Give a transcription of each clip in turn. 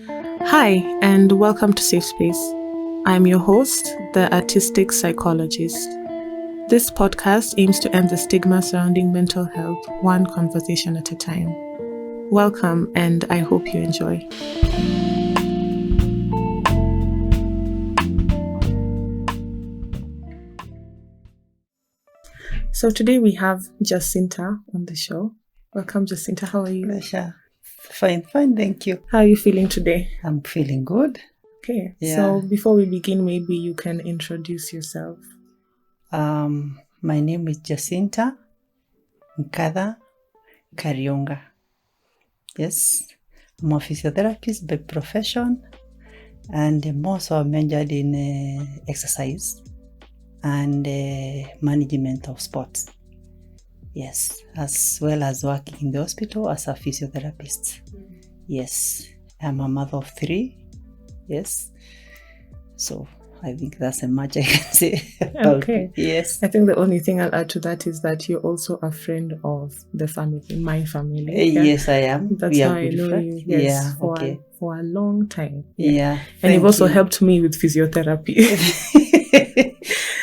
Hi, and welcome to Safe Space. I'm your host, the artistic psychologist. This podcast aims to end the stigma surrounding mental health, one conversation at a time. Welcome, and I hope you enjoy. So today we have Jacinta on the show. Welcome, Jacinta. How are you? Pleasure. Fine, thank you. How are you feeling today? I'm feeling good. Okay, Yeah. So before we begin, maybe you can introduce yourself. My name is Jacinta Nkada Karyonga. Yes, I'm a physiotherapist by profession, and I'm also majored in exercise and management of sports. Yes, as well as working in the hospital as a physiotherapist. Yes, I'm a mother of 3. Yes, so I think that's as much I can say about Okay. it. Yes. I think the only thing I'll add to that is that you're also a friend of the family, my family. Yes, I am. That's We how are I good know friends. you. Yes, Yeah, for okay. for a long time. Yeah. And you've also you. helped me with physiotherapy.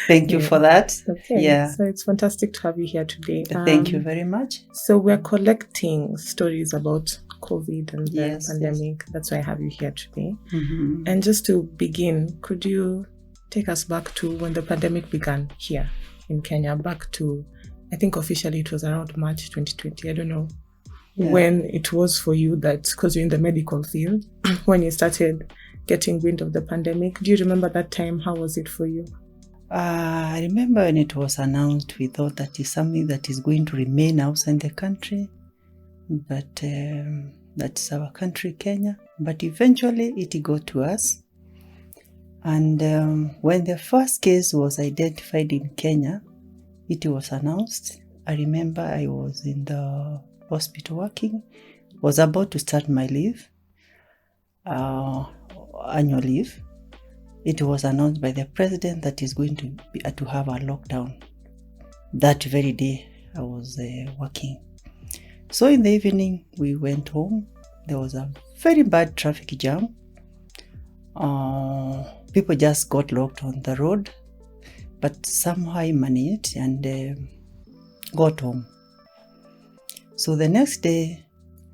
Thank you for that. Okay. Yeah. So it's fantastic to have you here today. Thank you very much. So we're collecting stories about COVID and the Yes, pandemic. That's why I have you here today. Mm-hmm. And just to begin, could you take us back to when the pandemic began here in Kenya, back to, I think officially it was around March 2020. I don't know when it was for you, that because you're in the medical field, when you started getting wind of the pandemic. Do you remember that time? How was it for you? I remember when it was announced, we thought that is something that is going to remain outside the country, but that's our country, Kenya. But eventually it got to us. And when the first case was identified in Kenya, it was announced. I remember I was in the hospital working, was about to start my leave, annual leave. It was announced by the president that is going to have a lockdown. That very day I was working. So in the evening we went home. There was a very bad traffic jam. People just got locked on the road, but somehow I managed and got home. So the next day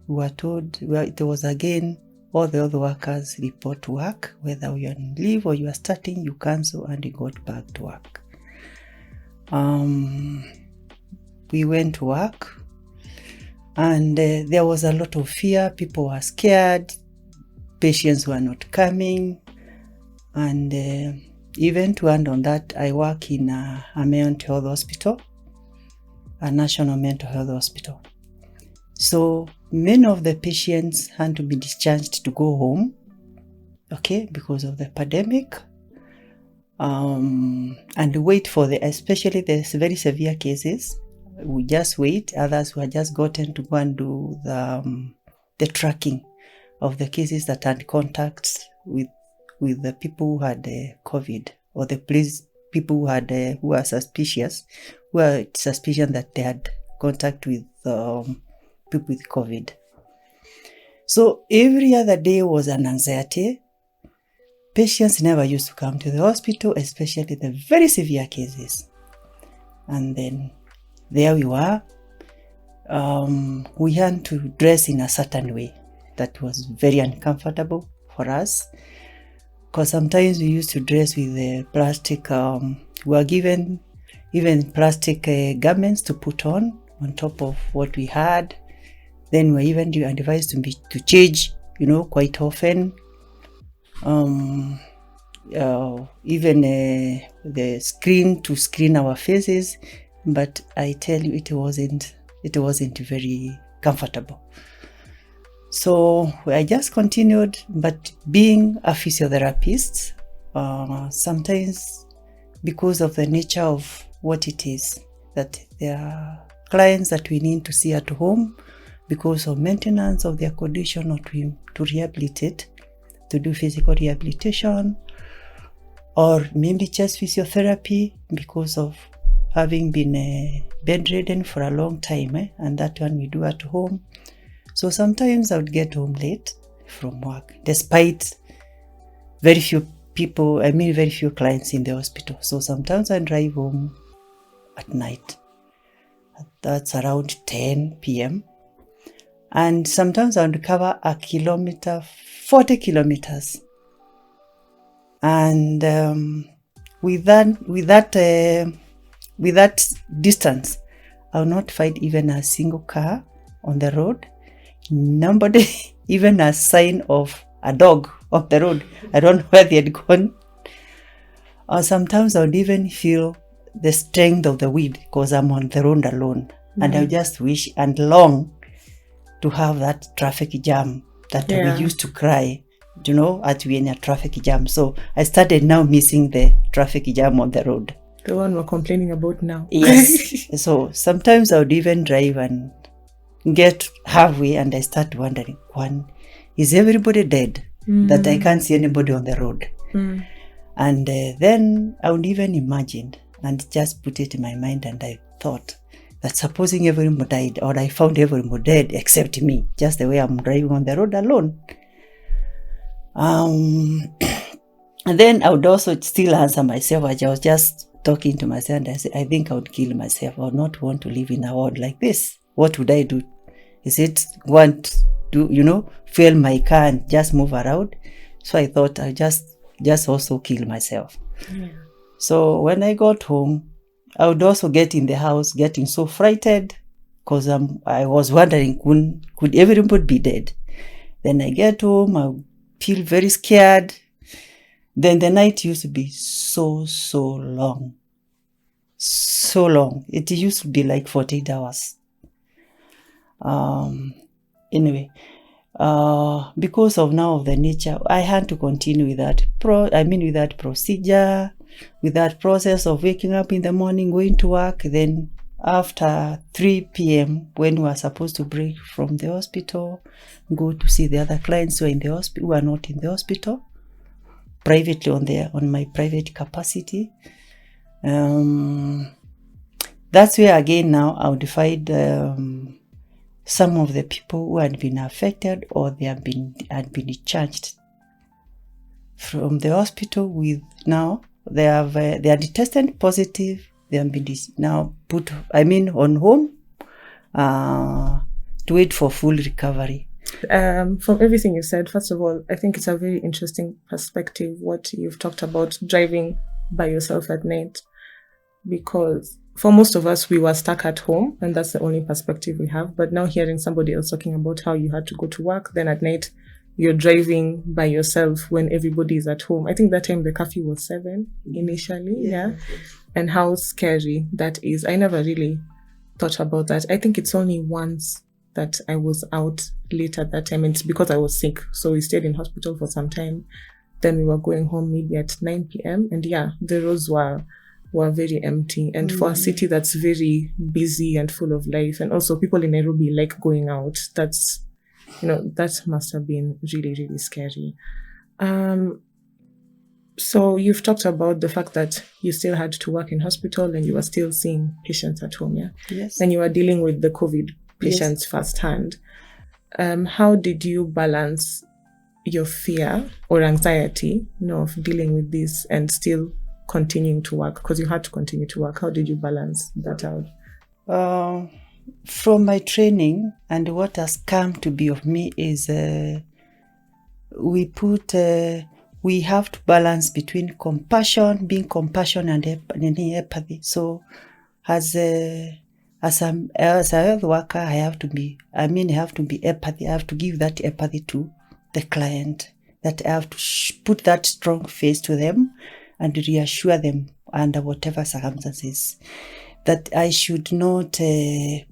we were told, there was again all the other workers report to work, whether you're on leave or you are starting, you cancel and you got back to work. We went to work and there was a lot of fear. People were scared. Patients were not coming. And even to end on that, I work in a mental health hospital, a national mental health hospital. So many of the patients had to be discharged to go home, okay, because of the pandemic, and wait for especially the very severe cases. We just wait. Others were just gotten to go and do the tracking of the cases that had contacts with the people who had COVID, or the people who had who were suspicious that they had contact with people with COVID. So every other day was an anxiety. Patients never used to come to the hospital, especially the very severe cases. And then there we were. We had to dress in a certain way that was very uncomfortable for us, because sometimes we used to dress with the plastic. We were given even plastic garments to put on top of what we had. Then we were even advised to change, quite often. Even the screen to screen our faces, but I tell you, it wasn't very comfortable. So I just continued, but being a physiotherapist, sometimes because of the nature of what it is, that there are clients that we need to see at home because of maintenance of their condition, or to rehabilitate, to do physical rehabilitation, or maybe just physiotherapy because of having been bedridden for a long time, and that one we do at home. So sometimes I would get home late, from work, despite very few very few clients in the hospital. So sometimes I drive home at night. That's around 10 p.m. And sometimes I would cover a kilometer, 40 kilometers. And with that distance, I will not find even a single car on the road. Nobody, even a sign of a dog on the road. I don't know where they had gone. Or sometimes I would even feel the strength of the wind because I'm on the road alone. And I just wish and long to have that traffic jam that we used to cry, at Vienna traffic jam. So I started now missing the traffic jam on the road. The one we're complaining about now. Yes. So sometimes I would even drive and get halfway and I start wondering, is everybody dead? That I can't see anybody on the road. And then I would even imagine and just put it in my mind, and I thought that supposing everyone died, or I found everyone dead except me, just the way I'm driving on the road alone. And then I would also still answer myself. I was just talking to myself and I said, I think I would kill myself. I would not want to live in a world like this. What would I do? Is it want to, fuel my car and just move around? So I thought I just also kill myself. Yeah. So when I got home, I would also get in the house getting so frightened because I was wondering, could everybody be dead? Then I get home, I feel very scared. Then the night used to be so long. So long. It used to be like 48 hours. Anyway, because of now of the nature, I had to continue with that with that procedure, with that process of waking up in the morning, going to work. Then after 3 p.m. when we are supposed to break from the hospital, go to see the other clients who are in the hospital, who are not in the hospital, privately on my private capacity. That's where again now I would find some of the people who had been affected or they had been discharged from the hospital with now they are tested positive. They have been now put on home to wait for full recovery. From everything you said, first of all, I think it's a very interesting perspective what you've talked about driving by yourself at night, because for most of us, we were stuck at home and that's the only perspective we have. But now hearing somebody else talking about how you had to go to work, then at night you're driving by yourself when everybody is at home. I think that time the curfew was 7 initially. Yeah. And how scary that is. I never really thought about that. I think it's only once that I was out late at that time. And it's because I was sick. So we stayed in hospital for some time. Then we were going home maybe at 9 p.m. And the roads were very empty. And for a city that's very busy and full of life, and also people in Nairobi like going out, that's, that must have been really, really scary. So you've talked about the fact that you still had to work in hospital and you were still seeing patients at home, yeah? Yes. And you were dealing with the COVID patients firsthand. How did you balance your fear or anxiety, of dealing with this and still continuing to work, because you had to continue to work? How did you balance that out? From my training and what has come to be of me is we have to balance between being compassion and empathy. So as a health worker, I have to be empathy. I have to give that empathy to the client, that I have to put that strong face to them and reassure them under whatever circumstances that I should not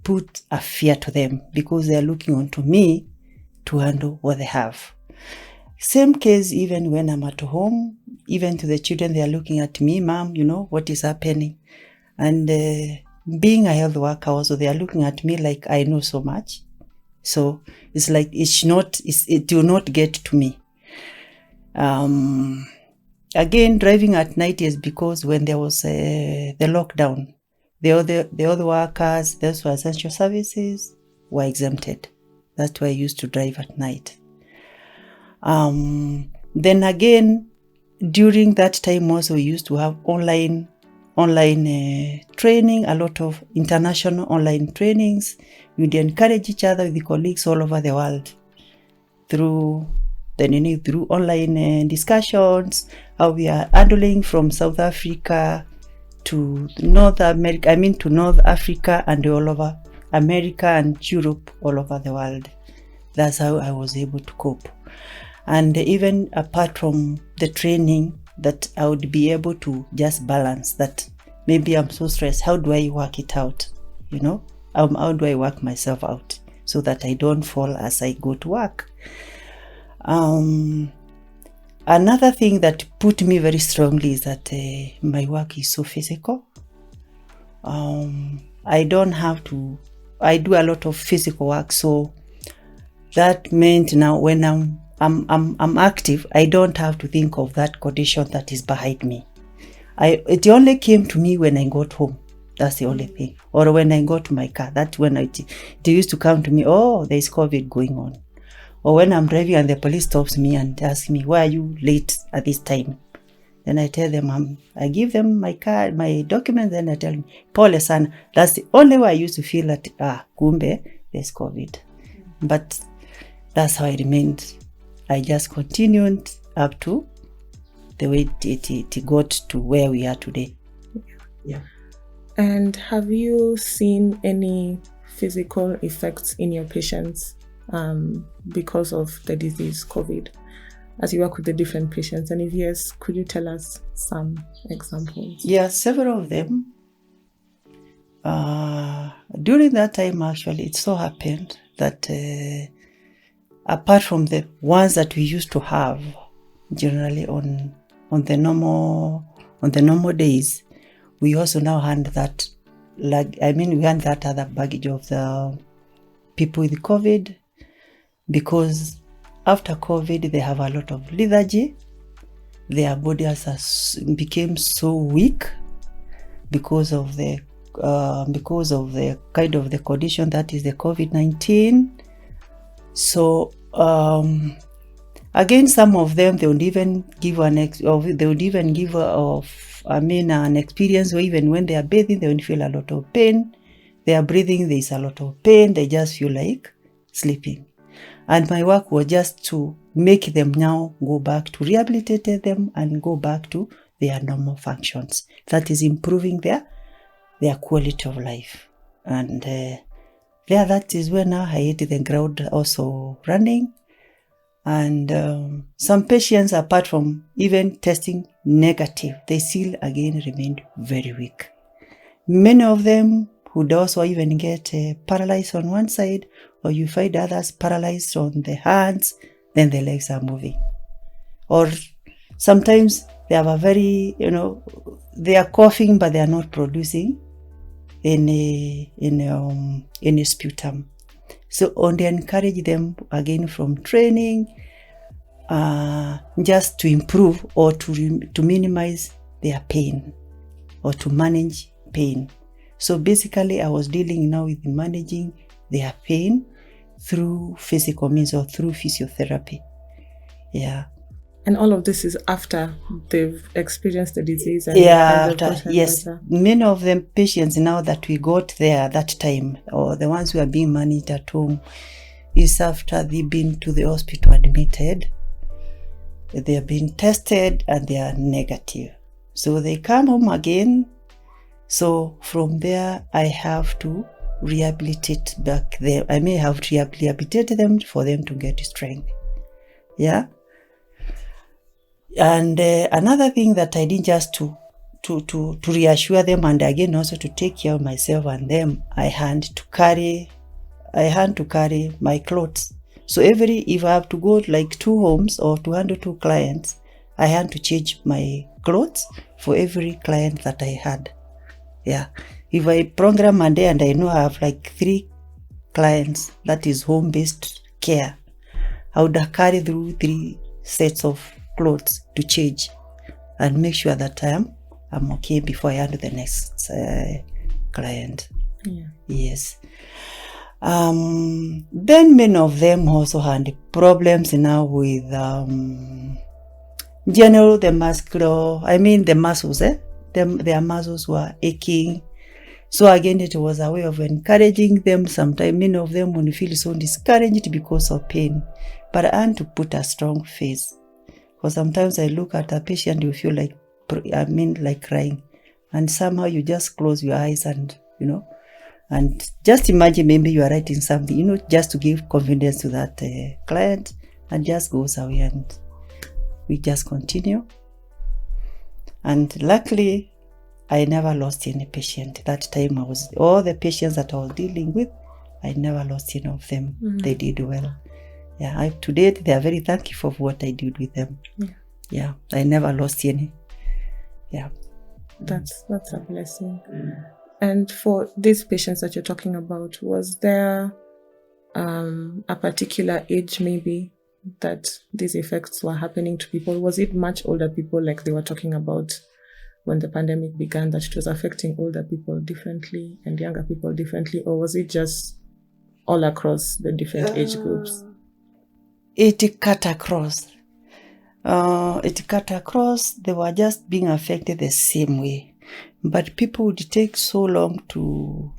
put a fear to them because they are looking onto me to handle what they have. Same case even when I'm at home, even to the children, they are looking at me, Mom, what is happening? And being a health worker also, they are looking at me like I know so much. So it's like it will not get to me. Again, driving at night is because when there was the lockdown, the other workers, those were essential services, were exempted. That's why I used to drive at night. Then again, during that time also we used to have online training, a lot of international online trainings. We'd encourage each other with the colleagues all over the world through online discussions, how we are handling from South Africa to North America, to North Africa and all over America and Europe, all over the world. That's how I was able to cope. And even apart from the training, that I would be able to just balance that. Maybe I'm so stressed. How do I work it out? How do I work myself out so that I don't fall as I go to work? Another thing that put me very strongly is that my work is so physical. I do a lot of physical work, so that meant now when I'm active, I don't have to think of that condition that is behind me. It only came to me when I got home. That's the only thing. Or when I got to my car, that's when it used to come to me, oh, there's COVID going on. Or when I'm driving and the police stops me and asks me, why are you late at this time? Then I tell them, I give them my card, my documents, then I tell them, pole sana. That's the only way I used to feel that, kumbe, there's COVID. But that's how I remained. I just continued up to the way it got to where we are today. Yeah. And have you seen any physical effects in your patients because of the disease COVID, as you work with the different patients? And if yes, could you tell us some examples? Yeah, several of them. During that time, actually, it so happened that apart from the ones that we used to have generally on the normal days, we also now had that, we had that other baggage of the people with COVID, because after COVID, they have a lot of lethargy. Their bodies became so weak because of the kind of the condition that is the COVID-19. So again, some of them, they would even give an experience where even when they are bathing, they would feel a lot of pain. They are breathing, there is a lot of pain. They just feel like sleeping. And my work was just to make them now go back to rehabilitate them and go back to their normal functions. That is improving their quality of life. And that is where now I hit the ground also running. And some patients, apart from even testing negative, they still again remained very weak. Many of them would also even get paralyzed on one side, or you find others paralyzed on the hands, then the legs are moving. Or sometimes they have a very, they are coughing, but they are not producing any sputum. So only encourage them again from training, just to improve or to minimize their pain or to manage pain. So basically, I was dealing now with managing their pain through physical means or through physiotherapy. Yeah. And all of this is after they've experienced the disease? And yes. Better. Many of them patients now that we got there that time, or the ones who are being managed at home, is after they've been to the hospital admitted. They have been tested and they are negative. So they come home again. So from there, I have to rehabilitate back them. I may have to rehabilitate them for them to get strength. Yeah. And another thing that I did just to reassure them, and again also to take care of myself and them, I had to carry my clothes. So if I have to go like 2 homes or to handle 2 clients, I had to change my clothes for every client that I had. Yeah. If I program a day and I know I have like 3 clients, that is home-based care, I would carry through 3 sets of clothes to change and make sure that I'm okay before I handle the next client. Yeah. Yes. Then many of them also had problems now with general the muscles, their muscles were aching. So again, it was a way of encouraging them. Sometimes many of them will feel so discouraged because of pain. But I had to put a strong face. Because sometimes I look at a patient, you feel like crying. And somehow you just close your eyes and, and just imagine maybe you are writing something, just to give confidence to that client, and just goes away, and we just continue. And luckily, I never lost any patient. That time all the patients that I was dealing with, I never lost any of them. Mm-hmm. They did well. Yeah, to date, they are very thankful for what I did with them. Yeah, I never lost any. Yeah. That's a blessing. Mm. And for these patients that you're talking about, was there a particular age maybe that these effects were happening to people? Was it much older people like they were talking about when the pandemic began, that it was affecting older people differently and younger people differently, or was it just all across the different age groups? It cut across. They were just being affected the same way. But people would take so long to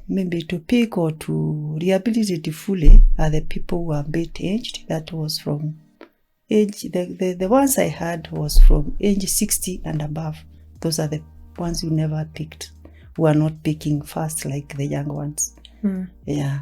pick or to rehabilitate fully are the people who are a bit aged. That was from age, the ones I had was from age 60 and above. Those are the ones who never picked, who are not picking fast like the young ones. Mm. Yeah.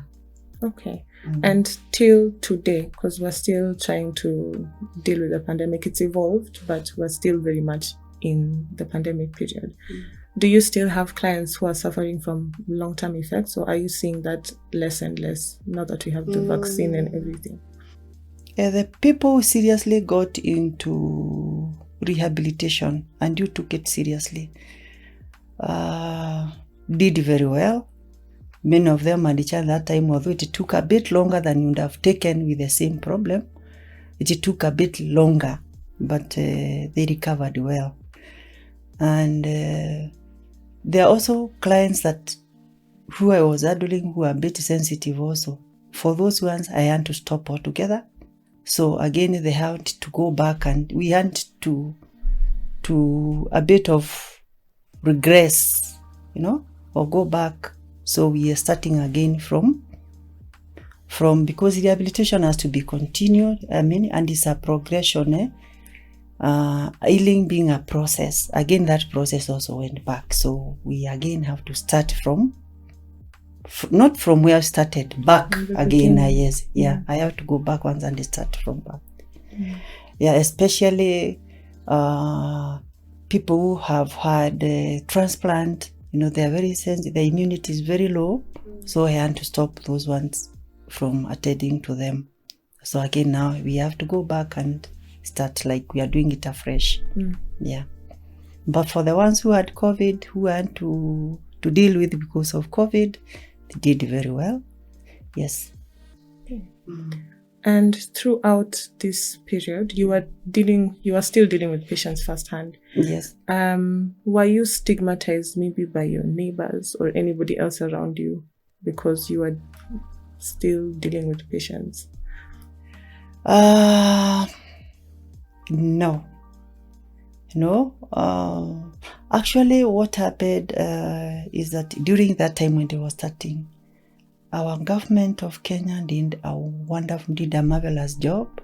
Okay. Mm. And till today, because we're still trying to deal with the pandemic, it's evolved, but we're still very much in the pandemic period. Mm. Do you still have clients who are suffering from long-term effects, or are you seeing that less and less now that we have the vaccine and everything? The people who seriously got into rehabilitation and you took it seriously did very well. Many of them had each other that time, although it took a bit longer than you would have taken with the same problem. It took a bit longer, but they recovered well. And there are also clients who I was handling who are a bit sensitive also. For those ones, I had to stop altogether. So again, they had to go back, and we had to a bit of regress, or go back. So we are starting again from because rehabilitation has to be continued. And it's a progression. Healing being a process. Again, that process also went back. So we again have to start from not from where I started, back again. Yes, yeah. I have to go back once and start from back. Yeah, especially people who have had transplant. They are very sensitive. The immunity is very low, so I had to stop those ones from attending to them. So again, now we have to go back and start like we are doing it afresh. Yeah, but for the ones who had COVID, who had to deal with because of COVID, they did very well. Yes. And throughout this period, you are still dealing with patients firsthand. Yes. Were you stigmatized maybe by your neighbors or anybody else around you because you are still dealing with patients? No. Actually, what happened is that during that time when they were starting, our government of Kenya did a marvelous job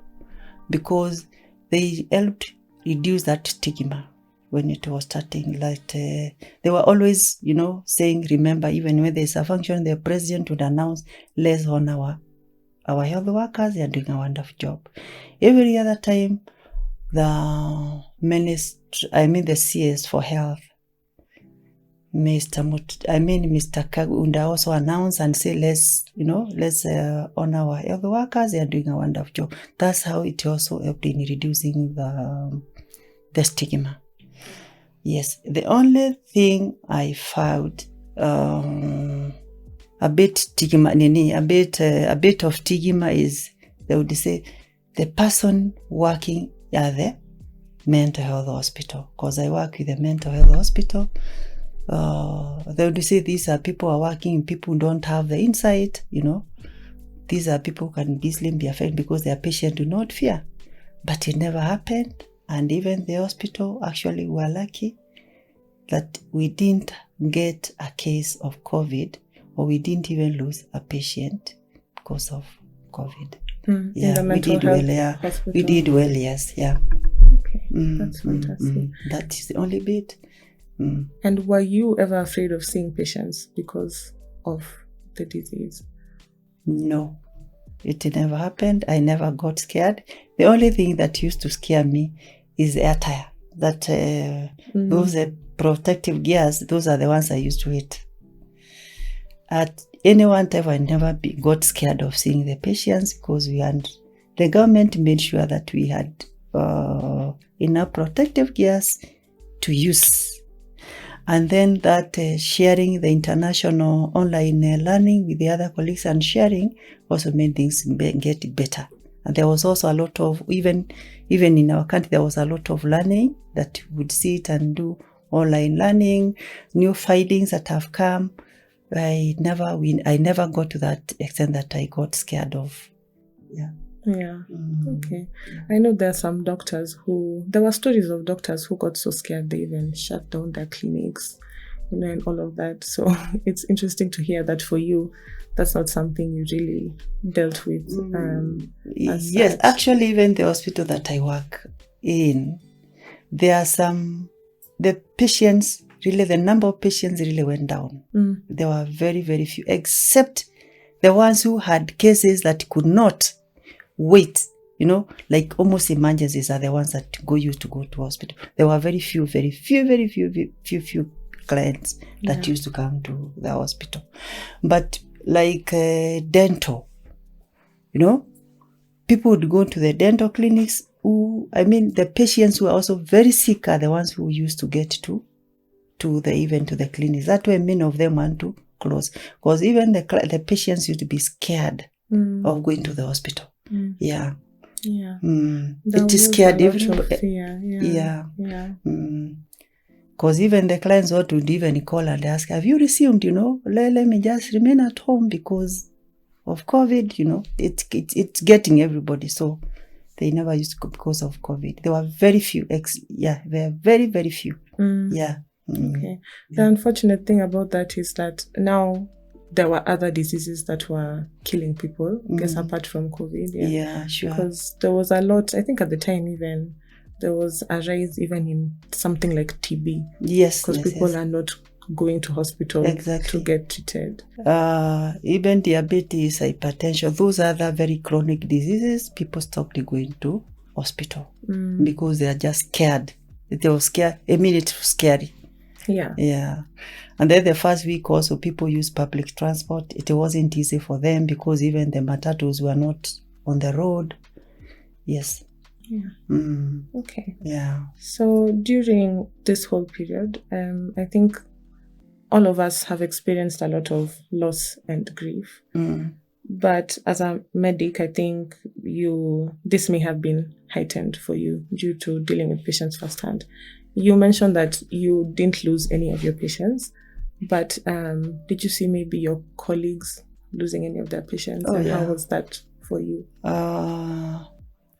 because they helped reduce that stigma when it was starting. Like they were always, saying, remember, even when there's a function, the president would announce, let's honor our health workers. They are doing a wonderful job. Every other time, the CS for health, Mr. Kagunda also announced and say, let's honor our health workers. They are doing a wonderful job. That's how it also helped in reducing the stigma. Yes, the only thing I found a bit of stigma is they would say the person working at the mental health hospital, because I work with the mental health hospital. They would say these are people who are working, people who don't have the insight, these are people who can easily be affected because their patient do not fear. But it never happened. And even the hospital, actually, we were lucky that we didn't get a case of COVID, or we didn't even lose a patient because of COVID. Yeah, we did well. Yeah, we did well. Yes, yeah. Okay, that's fantastic. That is the only bit. And were you ever afraid of seeing patients because of the disease? No, it never happened. I never got scared. The only thing that used to scare me is the attire. That those protective gears, those are the ones I used to hate. At any one time, I never got scared of seeing the patients because the government made sure that we had enough protective gears to use. And then that sharing the international online learning with the other colleagues and sharing also made things get better. And there was also a lot of, even in our country, there was a lot of learning that we would sit and do online learning, new findings that have come. I never got to that extent that I got scared of. Yeah. Yeah. Okay. I know there were stories of doctors who got so scared they even shut down their clinics, and all of that. So it's interesting to hear that for you, that's not something you really dealt with. Yes, such. Actually, even the hospital that I work in, there are the patients, really, the number of patients really went down. There were very, very few, except the ones who had cases that could not wait, like almost emergencies are the ones that used to go to hospital. There were very few clients that used to come to the hospital. But like dental, people would go to the dental clinics the patients who are also very sick are the ones who used to get to the clinics. That way many of them want to close because even the patients used to be scared of going to the hospital. Yeah. It scared everybody. Because even the clients would even call and ask, have you resumed, let me just remain at home because of COVID, it's getting everybody. So they never used to go because of COVID. There were very few. There were very, very few. Yeah. Okay. The unfortunate thing about that is that now there were other diseases that were killing people, I guess, apart from COVID. Yeah, sure. Because there was a lot, I think at the time even, there was a rise even in something like TB. Yes. Because people are not going to hospital to get treated. Even diabetes, hypertension, those other very chronic diseases, people stopped going to hospital because they are just scared. They were scared. I mean, it was scary. Yeah. And then the first week also people used public transport. It wasn't easy for them because even the matatus were not on the road. Yes. Yeah. Okay. Yeah. So during this whole period, I think all of us have experienced a lot of loss and grief. But as a medic, I think this may have been heightened for you due to dealing with patients firsthand. You mentioned that you didn't lose any of your patients, but did you see maybe your colleagues losing any of their patients? How was that for you?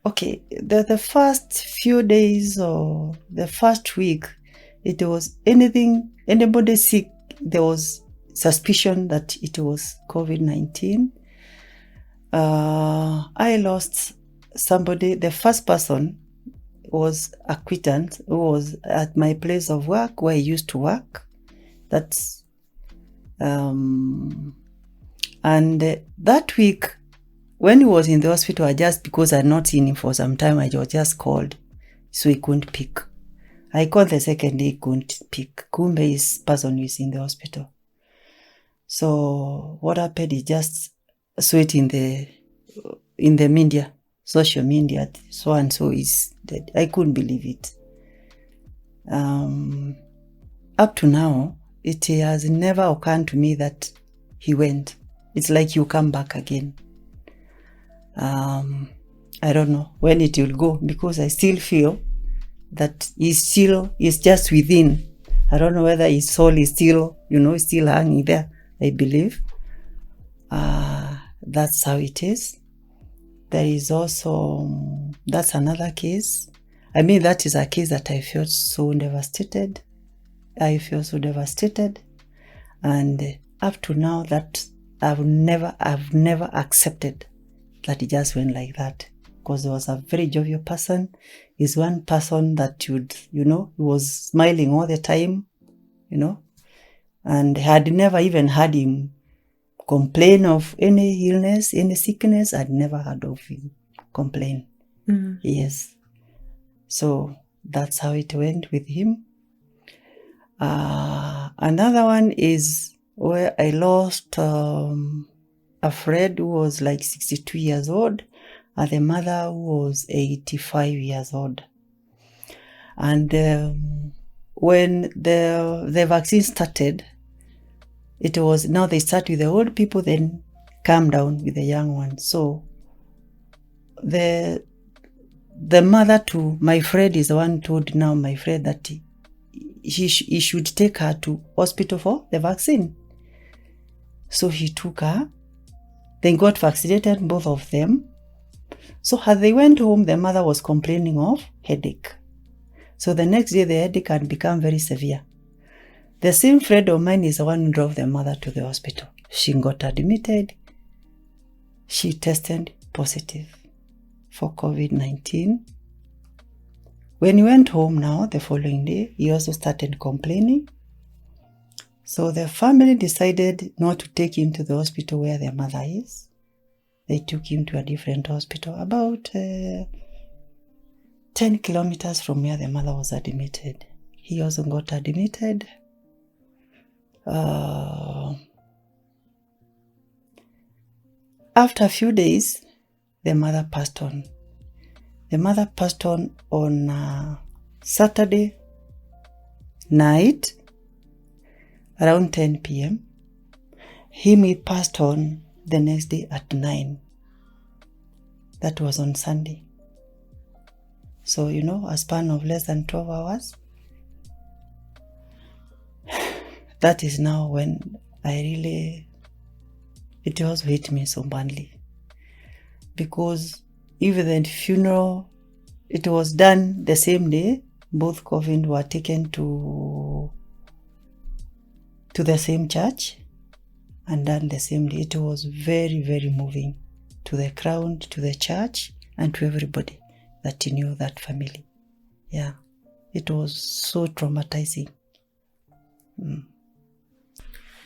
Okay, the first few days or the first week, it was anybody sick, there was suspicion that it was COVID-19. I lost somebody. The first person was acquaintance who was at my place of work where I used to work. That's and that week when he was in the hospital, because I had not seen him for some time, I was just called, so he couldn't pick. I called the second day, he couldn't pick. Kumbe is person who is in the hospital. So what happened? He just saw it in the media, social media, so and so is dead. I couldn't believe it. Up to now, it has never occurred to me that he went. It's like you come back again. I don't know when it will go because I still feel that he's just within. I don't know whether his soul is still, still hanging there. I believe. that's how it is. There is also, that's another case. I mean, that is a case that I felt so devastated. I feel so devastated. And up to now, that I've never accepted that it just went like that. Because he was a very jovial person. He's one person that would, he was smiling all the time, and had never even had him complain of any illness, any sickness. I'd never heard of him complain. Yes. So that's how it went with him. Another one is where I lost a friend who was like 62 years old, and the mother who was 85 years old. And when the vaccine started, it was, now they start with the old people, then come down with the young ones. So the mother to my friend is the one told now my friend that he should take her to hospital for the vaccine. So he took her. They got vaccinated, both of them. So as they went home, the mother was complaining of headache. So the next day, the headache had become very severe. The same friend of mine is the one who drove the mother to the hospital. She got admitted. She tested positive for COVID-19. When he went home now, the following day, he also started complaining. So the family decided not to take him to the hospital where the mother is. They took him to a different hospital, about 10 kilometers from where the mother was admitted. He also got admitted. After a few days, the mother passed on. The mother passed on Saturday night around 10 p.m. He passed on the next day at 9. That was on Sunday. So, a span of less than 12 hours. That is now when it was hit me so badly. Because even the funeral, it was done the same day. Both coffins were taken to the same church and done the same day. It was very, very moving to the crowd, to the church, and to everybody that knew that family. Yeah, it was so traumatizing.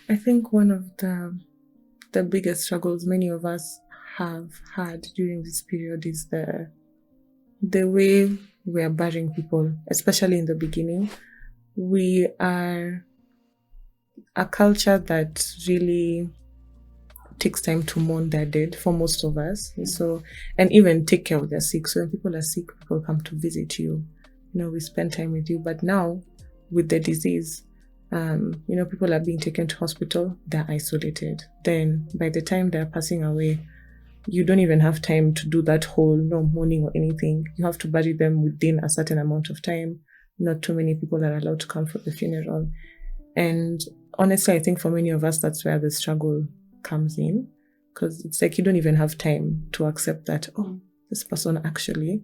I think one of the biggest struggles many of us have had during this period is the way we are burying people, especially in the beginning. We are a culture that really takes time to mourn their dead for most of us. So, and even take care of their sick. So when people are sick, people come to visit you. We spend time with you. But now, with the disease, people are being taken to hospital, they're isolated. Then by the time they're passing away, you don't even have time to do that whole mourning or anything. You have to bury them within a certain amount of time. Not too many people are allowed to come for the funeral. And honestly, I think for many of us, that's where the struggle comes in. Because it's like you don't even have time to accept that, this person actually,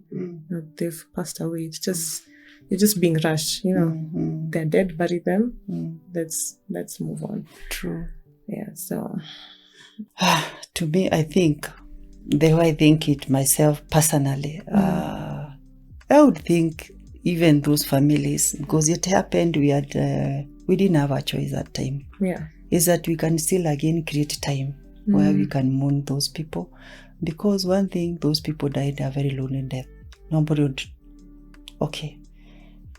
they've passed away. It's just, you're just being rushed, They're dead, bury them. Let's move on. True. Yeah, so. To me, I think, the way I think it myself personally, I would think even those families, because it happened, we didn't have a choice that time. Yeah. Is that we can still again create time where we can mourn those people. Because one thing, those people died a very lonely death. Nobody would,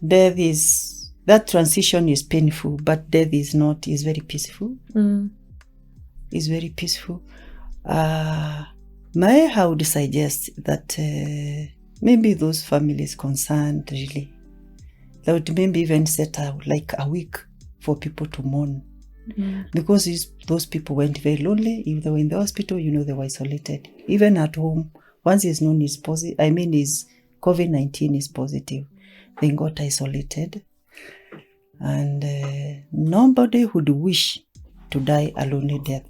death is, that transition is painful, but death is not, is very peaceful. Is very peaceful. I would suggest that maybe those families concerned really, they would maybe even set out like a week for people to mourn. Because those people went very lonely. If they were in the hospital, they were isolated. Even at home, once it's known is positive, is COVID-19 is positive, they got isolated. And nobody would wish to die a lonely death.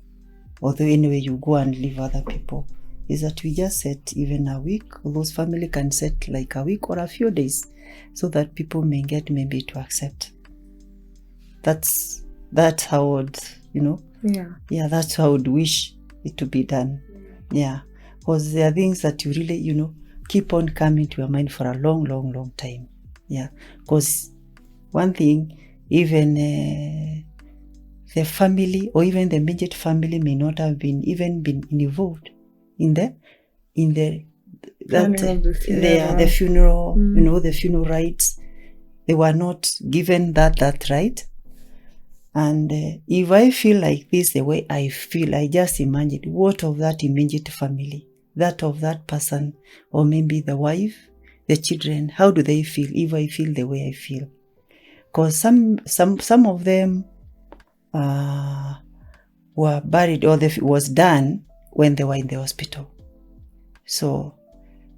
although anyway you go and leave other people, is that we just set even a week. Those family can set like a week or a few days so that people may get maybe to accept. That's how I would, yeah, that's how I would wish it to be done. Yeah, because there are things that you really, keep on coming to your mind for a long, long, long time. Yeah, because one thing, even the family or even the immediate family may not have been involved in the funeral, the funeral rites. They were not given that right. And if I feel like this, the way I feel, I just imagine what of that immediate family, that of that person, or maybe the wife, the children, how do they feel if I feel the way I feel? Because some of them were buried or was done when they were in the hospital. So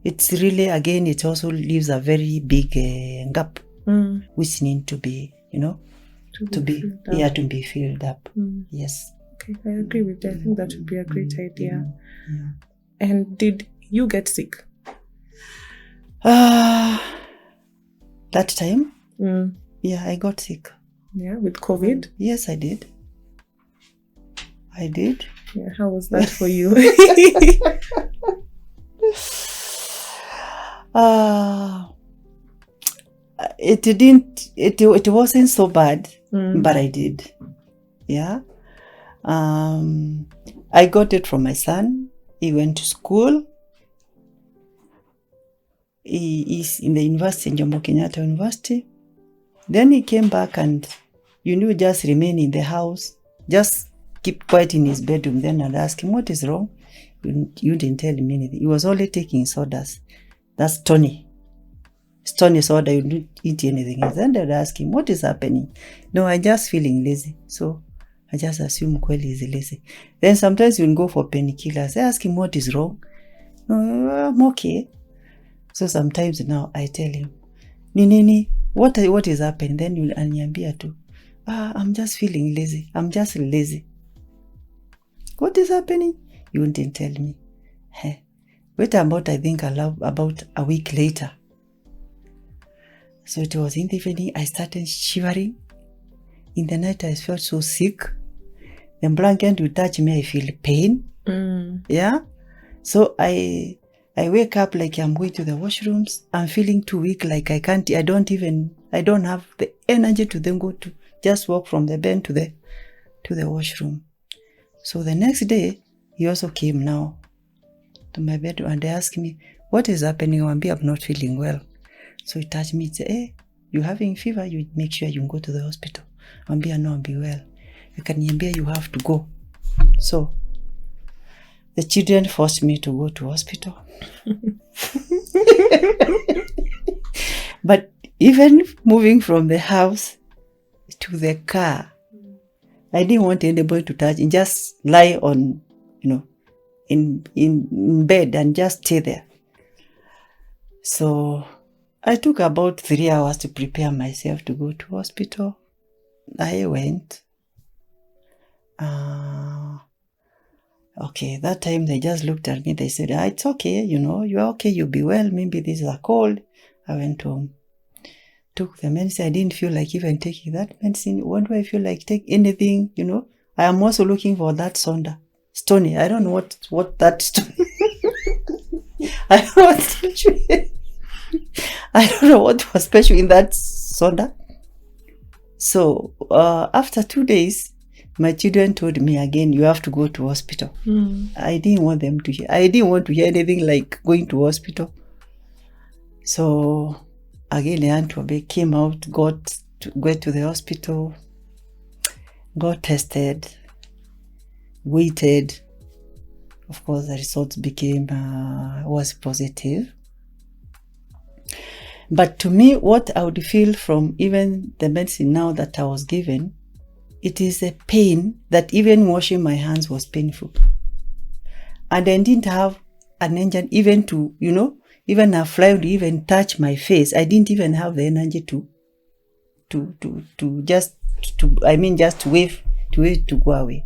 it's really, again, it also leaves a very big gap which need to be, to be filled up. Yes. Okay, I agree with that. I think that would be a great idea. Yeah. And did you get sick? That time? Yeah, I got sick. Yeah, with COVID? Yes, I did. Yeah, how was that for you? It wasn't so bad, but I did. Yeah. I got it from my son. He went to school. He is in the university, in Jomo Kenyatta University. Then he came back and, just remain in the house. Just keep quiet in his bedroom. Then I'd ask him, what is wrong? You didn't tell me anything. He was only taking sodas. That's Tony. It's Tony soda, you don't eat anything. And then I'd ask him, what is happening? No, I'm just feeling lazy. So I just assume Kweli is lazy. Then sometimes you'll go for painkillers. I ask him, what is wrong? No, I'm okay. So sometimes now I tell him, Nini, what is happening? Then you'll aniambia too. I'm just feeling lazy. I'm just lazy. What is happening? You didn't tell me. Wait about, I think, about a week later. So it was in the evening, I started shivering. In the night, I felt so sick. The blanket would touch me, I feel pain. Yeah. So I wake up like I'm going to the washrooms. I'm feeling too weak, like I don't have the energy to then go to just walk from the bed to the washroom. So the next day, he also came now to my bed and they asked me, what is happening? I'm not feeling well. So he touched me and said, hey, you having fever? You make sure you go to the hospital. No, I'll be well. You have to go. So the children forced me to go to hospital. But even moving from the house to the car, I didn't want anybody to touch and just lie on, in bed and just stay there. So I took about 3 hours to prepare myself to go to hospital. I went. Okay, that time they just looked at me. They said, it's okay, you're okay, you'll be well. Maybe this is a cold. I went home. Took the medicine. I didn't feel like even taking that medicine. When do I feel like take anything, I am also looking for that sonda. Stony. I don't know what that stony. I don't know what was special in that soda. So after 2 days, my children told me again, you have to go to hospital. I didn't want them to hear. I didn't want to hear anything like going to hospital. So again, Antwerp came out, went to the hospital, got tested, waited. Of course, the results was positive. But to me, what I would feel from even the medicine now that I was given, it is a pain that even washing my hands was painful. And I didn't have an engine even to, even a fly would even touch my face. I didn't even have the energy to wave to go away.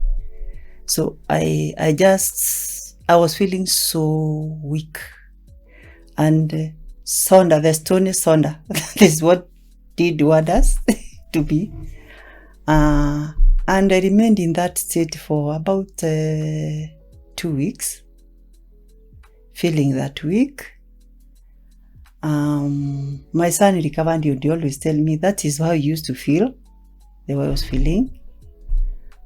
So I was feeling so weak. And Sonda, the stony Sonda, that is what did wonders to me. And I remained in that state for about 2 weeks, feeling that weak. My son recovered, he would always tell me that is how he used to feel, the way I was feeling.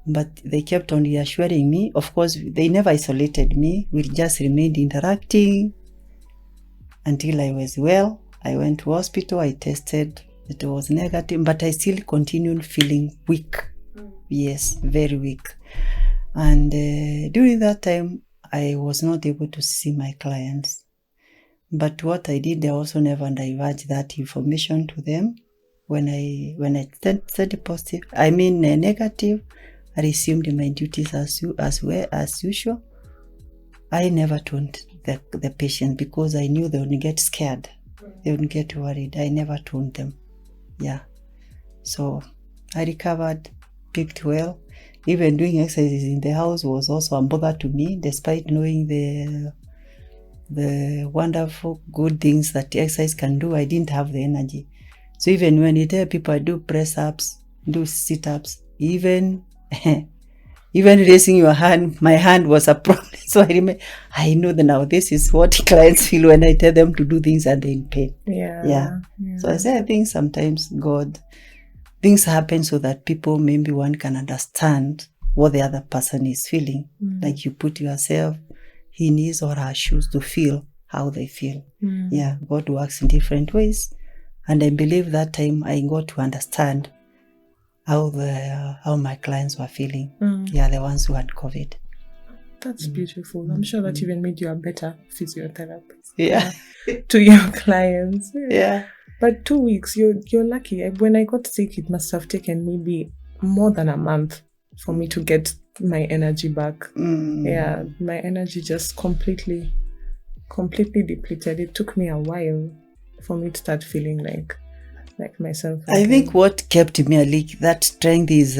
But they kept on reassuring me. Of course, they never isolated me. We just remained interacting until I was well. I went to hospital, I tested, it was negative, but I still continued feeling weak. Yes, very weak. And during that time, I was not able to see my clients. But what I did, I also never diverged that information to them. When I tested positive, negative, I resumed my duties as well as usual. I never told the patient because I knew they would get scared. They would get worried. I never told them. Yeah. So I recovered, picked well. Even doing exercises in the house was also a bother to me, despite knowing the wonderful good things that exercise can do. I didn't have the energy. So even when you tell people I do press-ups, do sit-ups, even raising your hand, my hand was a problem. So I know that now this is what clients feel when I tell them to do things and they're in pain. Yeah. So I say, I think sometimes things happen so that maybe one can understand what the other person is feeling. Like you put yourself in his or her shoes to feel how they feel. Yeah, God works in different ways. And I believe that time I got to understand how my clients were feeling. Yeah, the ones who had COVID. That's beautiful. I'm sure that even made you a better physiotherapist. Yeah. To your clients. Yeah. But 2 weeks, you're lucky. When I got sick, it must have taken maybe more than a month for me to get my energy back. Yeah, my energy just completely depleted. It took me a while for me to start feeling like myself. I think what kept me awake, that strength is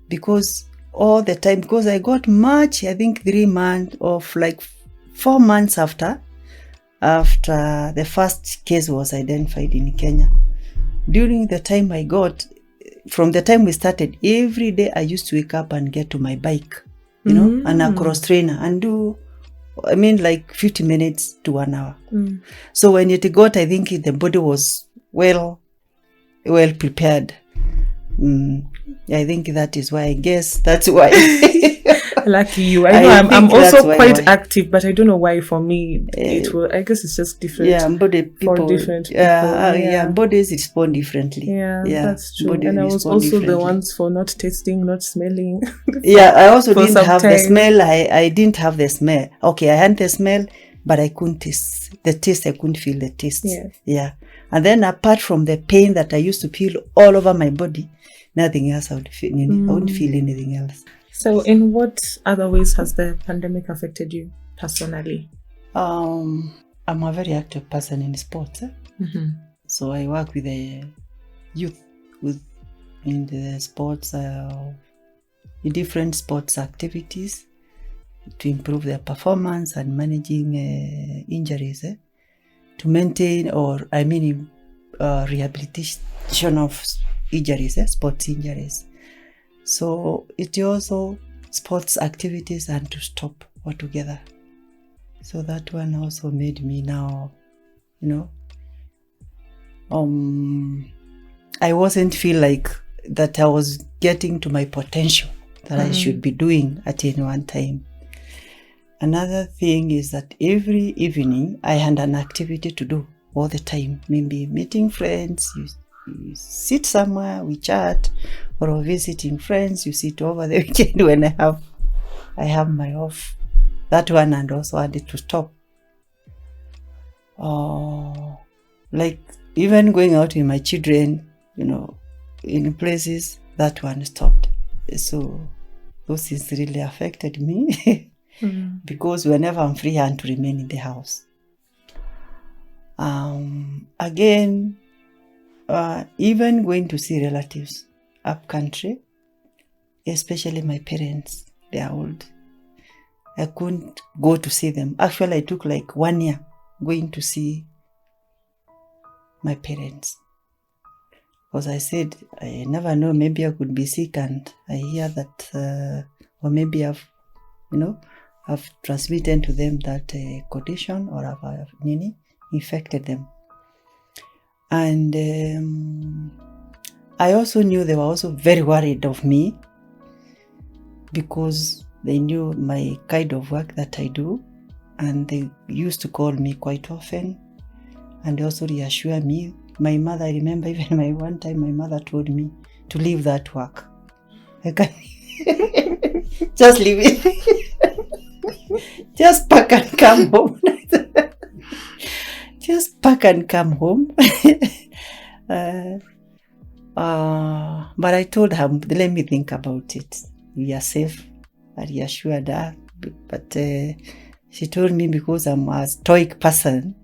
because all the time, because I got March, I think 3 months of 4 months after the first case was identified in Kenya. During the time from the time we started, every day I used to wake up and get to my bike, and a cross trainer and do, 50 minutes to 1 hour. So when it got, I think the body was well prepared. I think that is why, I guess that's why. Lucky you. I know I'm also quite active, but I don't know why for me it will. I guess it's just different. Yeah, people. For different people. Bodies respond differently. Yeah, that's true. And I was also the ones for not tasting, not smelling. I also didn't have the smell. I didn't have the smell. Okay, I had the smell, but I couldn't taste the taste. I couldn't feel the taste. Yeah. And then apart from the pain that I used to feel all over my body, nothing else I would feel. I wouldn't feel anything else. So in what other ways has the pandemic affected you personally? I'm a very active person in sports. So I work with the youth in the sports, in different sports activities to improve their performance and managing injuries, to maintain rehabilitation of injuries, sports injuries. So it also sports activities and to stop altogether. So that one also made me now, I wasn't feel like that I was getting to my potential that I should be doing at any one time. Another thing is that every evening I had an activity to do all the time. Maybe meeting friends, you sit somewhere, we chat, or visiting friends, you sit over the weekend when I have my off. That one, and also had to stop. Even going out with my children, in places, that one stopped. So those things really affected me because whenever I'm free, I want to remain in the house. Again, even going to see relatives up country, especially my parents, They are old. I couldn't go to see them. Actually, I took like 1 year going to see my parents. Because I said, I never know, maybe I could be sick and I hear that, or maybe I've transmitted to them that condition, or I've infected them. And I also knew they were also very worried of me, because they knew my kind of work that I do, and they used to call me quite often, and they also reassure me. My mother, I remember even one time my mother told me to leave that work. I can't just leave it. Just pack and come home. Just pack and come home. But I told her, let me think about it. We are safe. I reassured her. But she told me, because I'm a stoic person,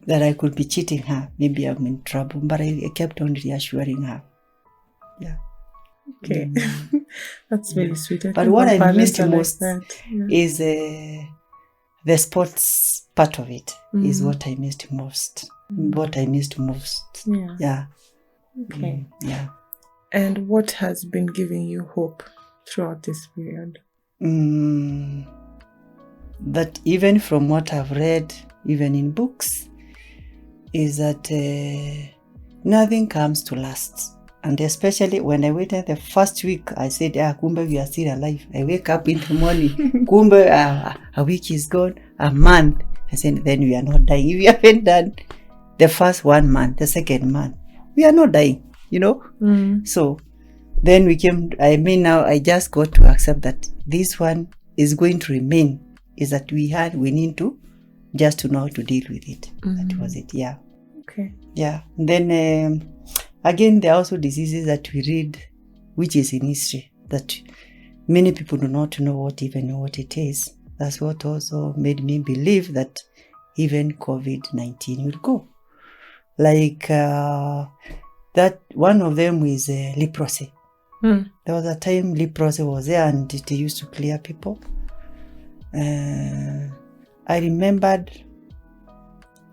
that I could be cheating her. Maybe I'm in trouble. But I kept on reassuring her. Yeah. Okay. That's very sweet. But what I missed most like is the sports part of it. Is what I missed most. What I missed most. Yeah. Okay. Yeah. And what has been giving you hope throughout this period? That even from what I've read, even in books, is that nothing comes to last. And especially when I waited the first week, I said, kumbe, we are still alive. I wake up in the morning, kumbe, a week is gone, a month. I said, then we are not dying. If we haven't done the first 1 month, the second month, we are not dying, So then now I just got to accept that this one is going to remain, is that we need to just to know how to deal with it. That was it, yeah. Okay. Yeah. Then again, there are also diseases that we read, which is in history, that many people do not know what it is. That's what also made me believe that even COVID-19 will go. Like that, one of them is leprosy. There was a time leprosy was there and it used to clear people. I remembered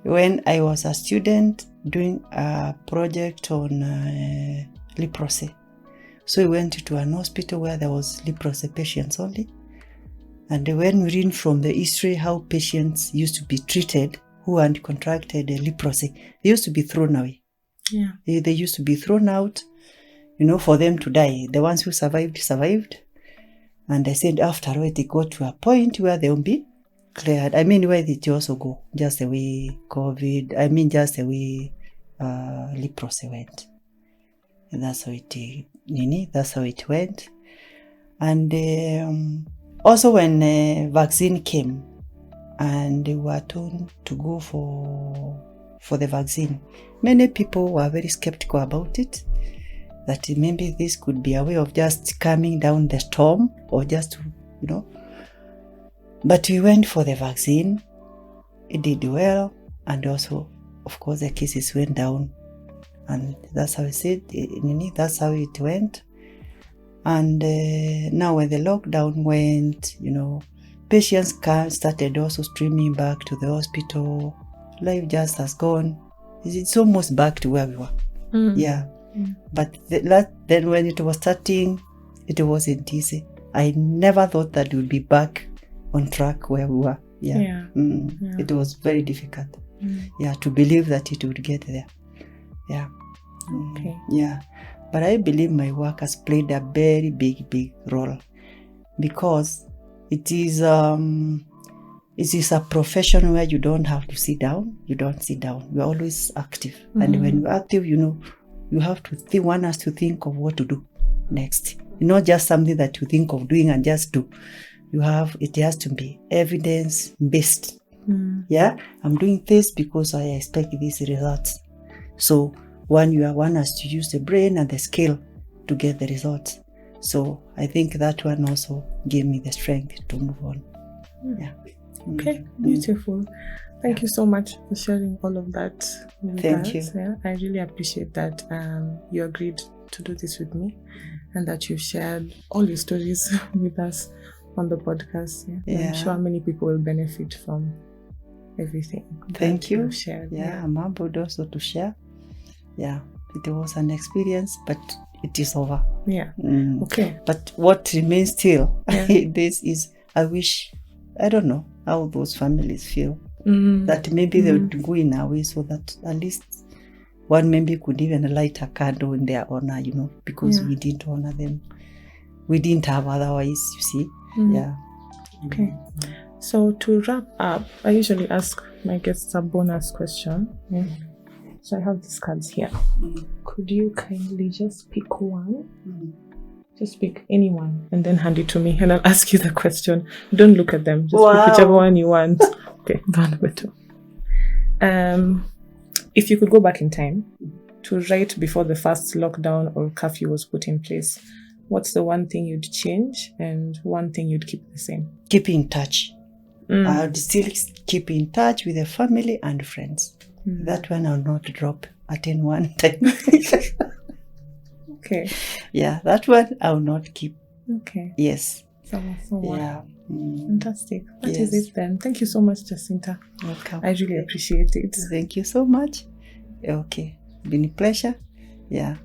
when I was a student doing a project on leprosy. So we went to an hospital where there was leprosy patients only. And when we read from the history how patients used to be treated who had contracted leprosy, they used to be thrown away. Yeah. They used to be thrown out, for them to die. The ones who survived. And I said after it got to a point where they will be cleared. I mean, where did it also go? Just the way just the way leprosy went. And that's how it went. And also when vaccine came and they were told to go for the vaccine, many people were very skeptical about it, that maybe this could be a way of just calming down the storm, or just, But we went for the vaccine. It did well. And also, of course, the cases went down. And that's how that's how it went. And now when the lockdown went, patients started also streaming back to the hospital. Life just has gone. It's almost back to where we were. Yeah. But then when it was starting, it wasn't easy. I never thought that we'd be back on track where we were. Yeah. It was very difficult. Yeah, to believe that it would get there. Yeah. Okay. Yeah. But I believe my work has played a very big role, because it is a profession where you don't have to sit down. You don't sit down. You're always active. And when you're active, you have to one has to think of what to do next. Not just something that you think of doing and just do. It has to be evidence-based. Yeah, I'm doing this because I expect these results. So one has to use the brain and the skill to get the results. So I think that one also gave me the strength to move on. Yeah. Okay, beautiful. Thank you so much for sharing all of that with us. Thank you. Yeah, I really appreciate that you agreed to do this with me, and that you've shared all your stories with us on the podcast. Yeah. I'm sure many people will benefit from everything. Thank you. Shared. Yeah, I'm humbled also to share. Yeah, it was an experience, but it is over. Yeah. Okay. But what remains still, this is, I wish, I don't know how those families feel, that maybe they would go in a way so that at least one member could even light a candle in their honor, because we didn't honor them. We didn't have otherwise, you see. Yeah. Okay. So to wrap up, I usually ask my guests a bonus question. Yeah. So I have these cards here. Could you kindly just pick one? Just pick anyone and then hand it to me, and I'll ask you the question. Don't look at them. Just pick whichever one you want. Okay, number 2. If you could go back in time to right before the first lockdown or curfew was put in place, what's the one thing you'd change and one thing you'd keep the same? Keep in touch. I would still keep in touch with the family and friends. That one I'll not drop at any one time. Okay. Yeah, that one I'll not keep. Okay. Yes. So yeah. Fantastic. That is it then. Thank you so much, Jacinta. Welcome. I really appreciate it. Thank you so much. Okay. Been a pleasure. Yeah.